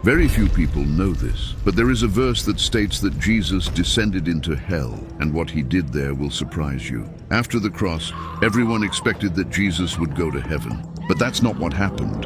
Very few people know this, but there is a verse that states that Jesus descended into hell, and what he did there will surprise you. After the cross, everyone expected that Jesus would go to heaven, but that's not what happened.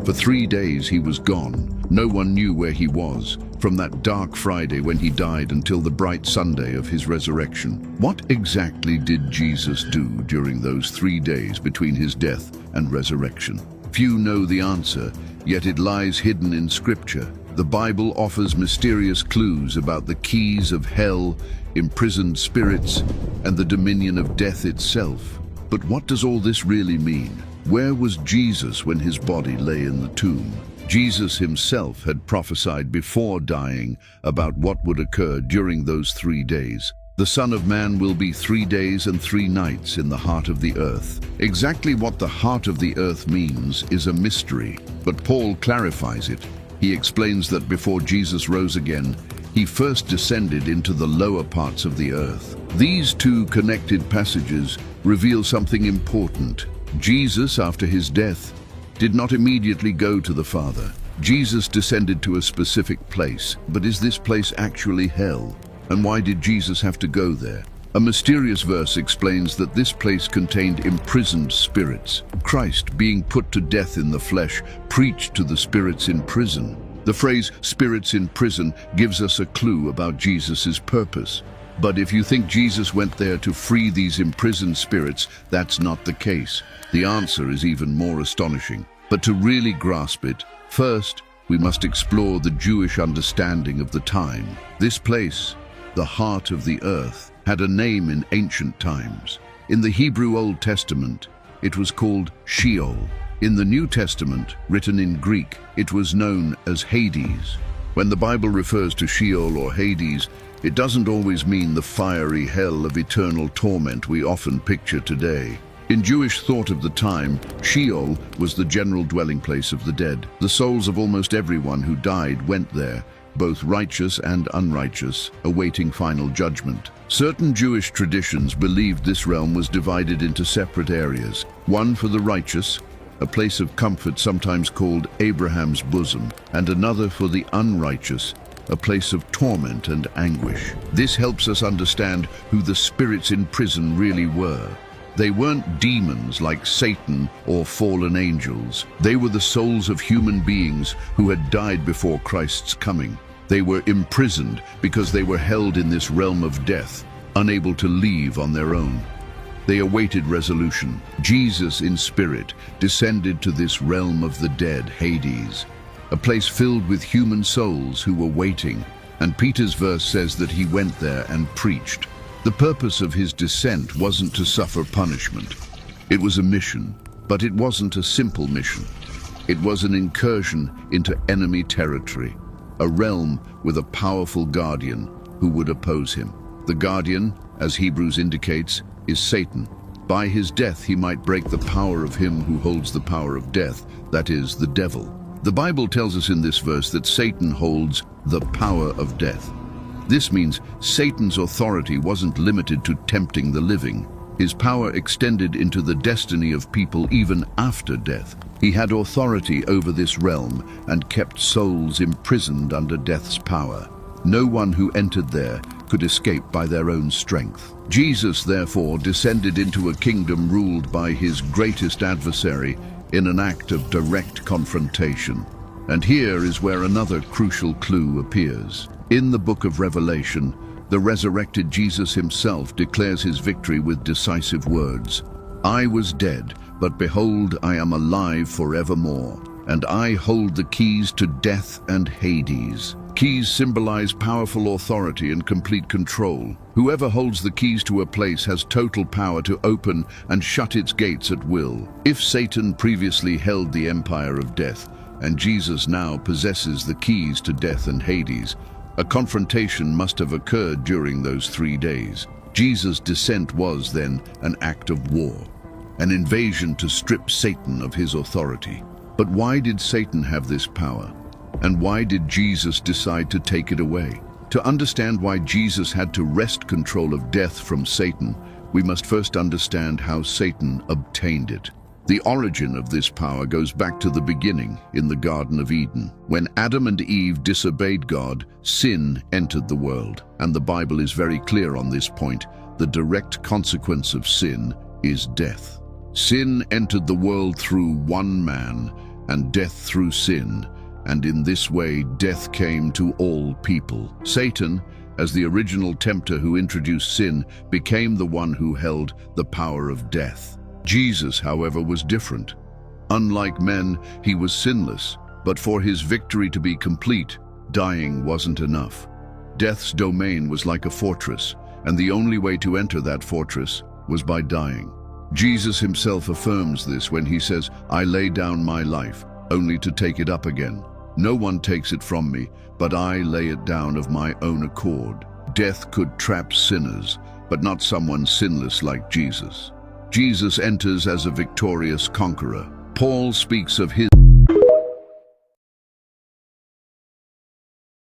For 3 days he was gone. No one knew where he was, from that dark Friday when he died until the bright Sunday of his resurrection. What exactly did Jesus do during those 3 days between his death and resurrection? Few know the answer, yet it lies hidden in Scripture. The Bible offers mysterious clues about the keys of hell, imprisoned spirits, and the dominion of death itself. But what does all this really mean? Where was Jesus when his body lay in the tomb? Jesus himself had prophesied before dying about what would occur during those 3 days. The Son of Man will be 3 days and 3 nights in the heart of the earth. Exactly what the heart of the earth means is a mystery, but Paul clarifies it. He explains that before Jesus rose again, he first descended into the lower parts of the earth. These two connected passages reveal something important. Jesus, after his death, did not immediately go to the Father. Jesus descended to a specific place, but is this place actually hell? And why did Jesus have to go there? A mysterious verse explains that this place contained imprisoned spirits. Christ, being put to death in the flesh, preached to the spirits in prison. The phrase spirits in prison gives us a clue about Jesus' purpose. But if you think Jesus went there to free these imprisoned spirits, that's not the case. The answer is even more astonishing. But to really grasp it, first, we must explore the Jewish understanding of the time. This place, the heart of the earth, had a name in ancient times. In the Hebrew Old Testament, it was called Sheol. In the New Testament, written in Greek, it was known as Hades. When the Bible refers to Sheol or Hades, it doesn't always mean the fiery hell of eternal torment we often picture today. In Jewish thought of the time, Sheol was the general dwelling place of the dead. The souls of almost everyone who died went there, both righteous and unrighteous, awaiting final judgment. Certain Jewish traditions believed this realm was divided into separate areas, one for the righteous, a place of comfort sometimes called Abraham's bosom, and another for the unrighteous, a place of torment and anguish. This helps us understand who the spirits in prison really were. They weren't demons like Satan or fallen angels. They were the souls of human beings who had died before Christ's coming. They were imprisoned because they were held in this realm of death, unable to leave on their own. They awaited resolution. Jesus, in spirit, descended to this realm of the dead, Hades, a place filled with human souls who were waiting. And Peter's verse says that he went there and preached. The purpose of his descent wasn't to suffer punishment. It was a mission, but it wasn't a simple mission. It was an incursion into enemy territory, a realm with a powerful guardian who would oppose him. The guardian, as Hebrews indicates, is Satan. By his death he might break the power of him who holds the power of death, that is, the devil. The Bible tells us in this verse that Satan holds the power of death. This means Satan's authority wasn't limited to tempting the living. His power extended into the destiny of people even after death. He had authority over this realm and kept souls imprisoned under death's power. No one who entered there could escape by their own strength. Jesus, therefore, descended into a kingdom ruled by his greatest adversary in an act of direct confrontation. And here is where another crucial clue appears. In the book of Revelation, the resurrected Jesus himself declares his victory with decisive words. I was dead, but behold, I am alive forevermore, and I hold the keys to death and Hades. Keys symbolize powerful authority and complete control. Whoever holds the keys to a place has total power to open and shut its gates at will. If Satan previously held the empire of death, and Jesus now possesses the keys to death and Hades, a confrontation must have occurred during those 3 days. Jesus' descent was, then, an act of war, an invasion to strip Satan of his authority. But why did Satan have this power? And why did Jesus decide to take it away? To understand why Jesus had to wrest control of death from Satan, we must first understand how Satan obtained it. The origin of this power goes back to the beginning in the Garden of Eden. When Adam and Eve disobeyed God, sin entered the world, and the Bible is very clear on this point. The direct consequence of sin is death. Sin entered the world through one man, and death through sin, and in this way death came to all people. Satan, as the original tempter who introduced sin, became the one who held the power of death. Jesus, however, was different. Unlike men, he was sinless, but for his victory to be complete, dying wasn't enough. Death's domain was like a fortress, and the only way to enter that fortress was by dying. Jesus himself affirms this when he says, "I lay down my life, only to take it up again. No one takes it from me, but I lay it down of my own accord." Death could trap sinners, but not someone sinless like Jesus. Jesus enters as a victorious conqueror. Paul speaks of his